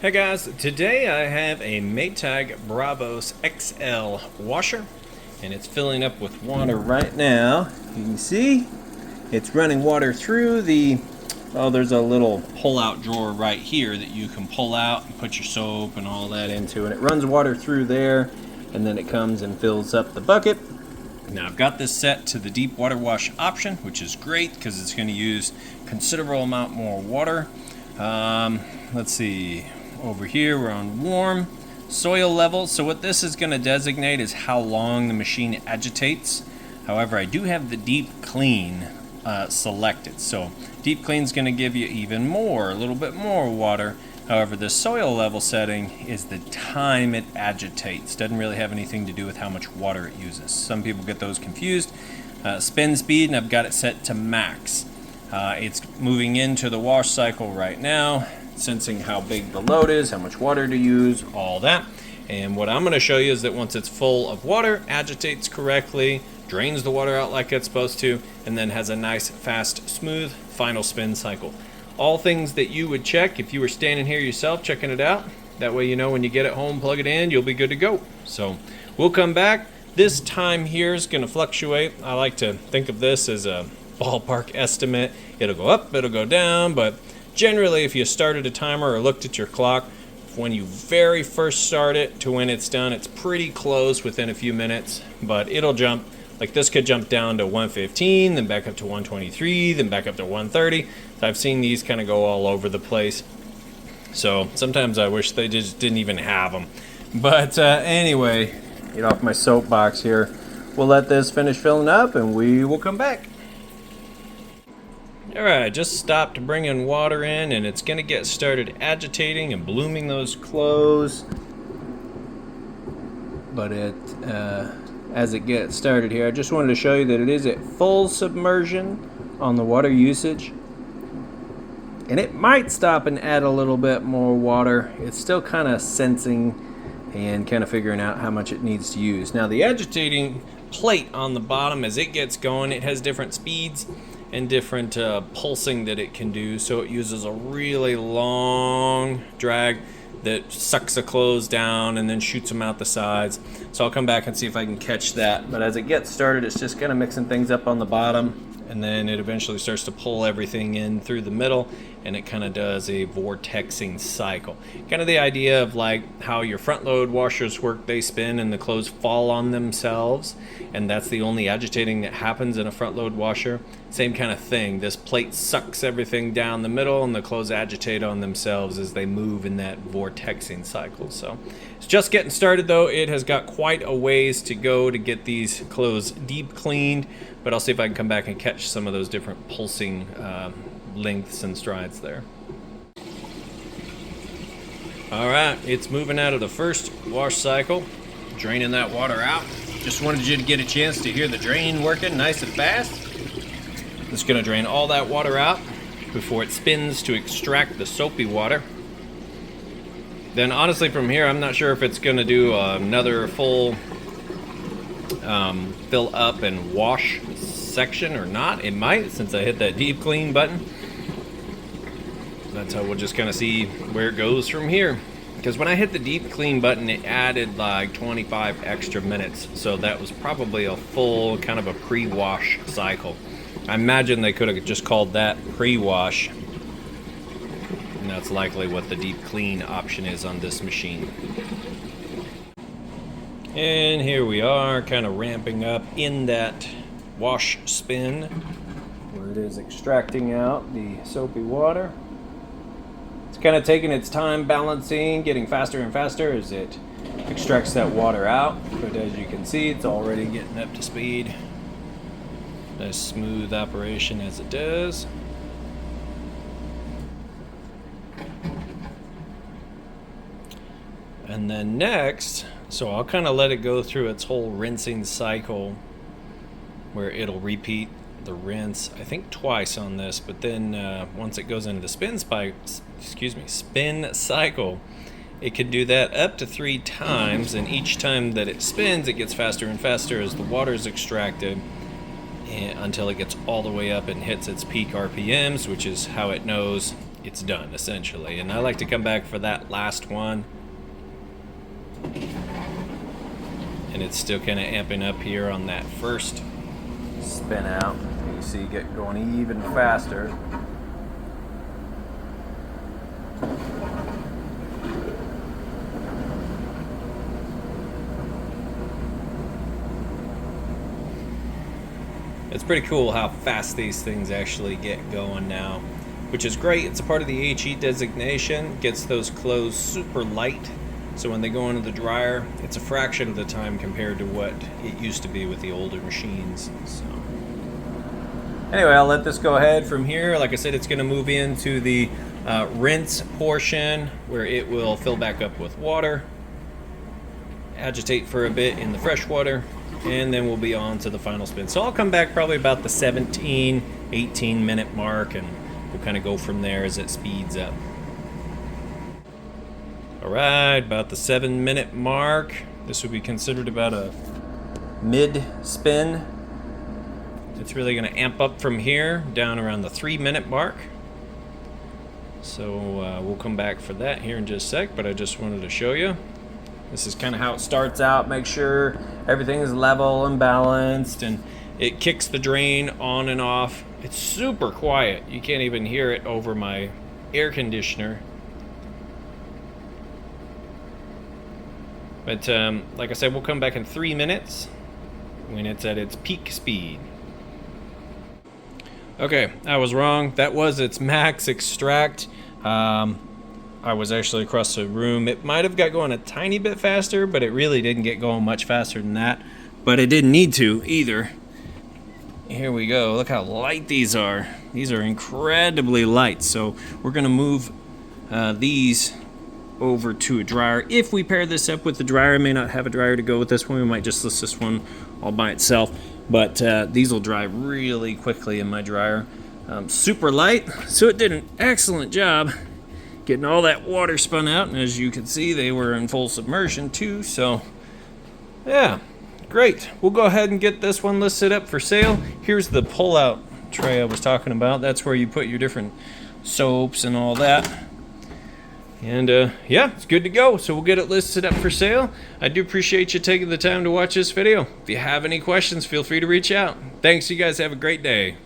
Hey guys, today I have a Maytag Bravos XL washer and it's filling up with water right now. You can see it's running water through there's a little pull-out drawer right here that you can pull out and put your soap and all that into, and it runs water through there and then it comes and fills up the bucket. Now I've got this set to the deep water wash option, which is great because it's going to use considerable amount more water. Let's see. Over here we're on warm soil level, so what this is going to designate is how long the machine agitates. However, I do have the deep clean selected, so deep clean is going to give you even more, a little bit more water. However, the soil level setting is the time it agitates. Doesn't really have anything to do with how much water it uses. Some people get those confused. Spin speed, and I've got it set to max. It's moving into the wash cycle right now, sensing how big the load is, how much water to use, all that. And what I'm going to show you is that once it's full of water, agitates correctly, drains the water out like it's supposed to, and then has a nice, fast, smooth final spin cycle. All things that you would check if you were standing here yourself checking it out. That way you know when you get it home, plug it in, you'll be good to go. So we'll come back. This time here is going to fluctuate. I like to think of this as a ballpark estimate. It'll go up, it'll go down, but generally, if you started a timer or looked at your clock, when you very first start it to when it's done, it's pretty close within a few minutes, but it'll jump. Like this could jump down to 115, then back up to 123, then back up to 130. So I've seen these kind of go all over the place. So sometimes I wish they just didn't even have them. But anyway, get off my soapbox here. We'll let this finish filling up and we will come back. Alright, just stopped bringing water in and it's going to get started agitating and blooming those clothes. But as it gets started here, I just wanted to show you that it is at full submersion on the water usage. And it might stop and add a little bit more water. It's still kind of sensing and kind of figuring out how much it needs to use. Now the agitating plate on the bottom, as it gets going, it has different speeds and different pulsing that it can do, so it uses a really long drag that sucks the clothes down and then shoots them out the sides. So I'll come back and see if I can catch that. But as it gets started, it's just kind of mixing things up on the bottom, and then it eventually starts to pull everything in through the middle, and it kind of does a vortexing cycle. Kind of the idea of like how your front load washers work. They spin and the clothes fall on themselves, and that's the only agitating that happens in a front load washer. Same kind of thing. This plate sucks everything down the middle and the clothes agitate on themselves as they move in that vortexing cycle. So it's just getting started though. It has got quite a ways to go to get these clothes deep cleaned, but I'll see if I can come back and catch some of those different pulsing lengths and strides there. Alright, it's moving out of the first wash cycle, draining that water out. Just wanted you to get a chance to hear the drain working nice and fast. It's going to drain all that water out before it spins to extract the soapy water. Then honestly from here, I'm not sure if it's going to do another full fill up and wash section or not. It might, since I hit that deep clean button. That's how we'll just kind of see where it goes from here. Because when I hit the deep clean button, it added like 25 extra minutes. So that was probably a full kind of a pre-wash cycle. I imagine they could have just called that pre-wash. And that's likely what the deep clean option is on this machine. And here we are, kind of ramping up in that wash spin, where it is extracting out the soapy water. It's kind of taking its time balancing, getting faster and faster as it extracts that water out. But as you can see, it's already getting up to speed. Nice smooth operation as it does. And then next, so I'll kind of let it go through its whole rinsing cycle where it'll repeat the rinse, I think twice on this, but then once it goes into the spin cycle, it can do that up to 3 times, and each time that it spins, it gets faster and faster as the water is extracted until it gets all the way up and hits its peak RPMs, which is how it knows it's done essentially. And I like to come back for that last one, and it's still kind of amping up here on that first spin out. You see it get going even faster. It's pretty cool how fast these things actually get going now, which is great. It's a part of the HE designation, gets those clothes super light, so when they go into the dryer, it's a fraction of the time compared to what it used to be with the older machines. So anyway, I'll let this go ahead from here. Like I said, it's going to move into the rinse portion where it will fill back up with water, agitate for a bit in the fresh water, and then we'll be on to the final spin. So I'll come back probably about the 17, 18 minute mark, and we'll kind of go from there as it speeds up. All right, about the 7 minute mark. This would be considered about a mid spin. It's really going to amp up from here down around the 3 minute mark. So we'll come back for that here in just a sec, but I just wanted to show you. This is kind of how it starts out. Make sure everything is level and balanced, and it kicks the drain on and off. It's super quiet. You can't even hear it over my air conditioner. But like I said, we'll come back in 3 minutes when it's at its peak speed. Okay, I was wrong. That was its max extract. I was actually across the room. It might have got going a tiny bit faster, but it really didn't get going much faster than that. But it didn't need to either. Here we go. Look how light these are. These are incredibly light. So we're going to move these over to a dryer. If we pair this up with the dryer, I may not have a dryer to go with this one. We might just list this one all by itself. But these will dry really quickly in my dryer. Super light, so it did an excellent job getting all that water spun out, and as you can see, they were in full submersion too. So yeah, great. We'll go ahead and get this one listed up for sale. Here's the pull-out tray I was talking about. That's where you put your different soaps and all that. And yeah, it's good to go. So we'll get it listed up for sale. I do appreciate you taking the time to watch this video. If you have any questions, feel free to reach out. Thanks. You guys have a great day.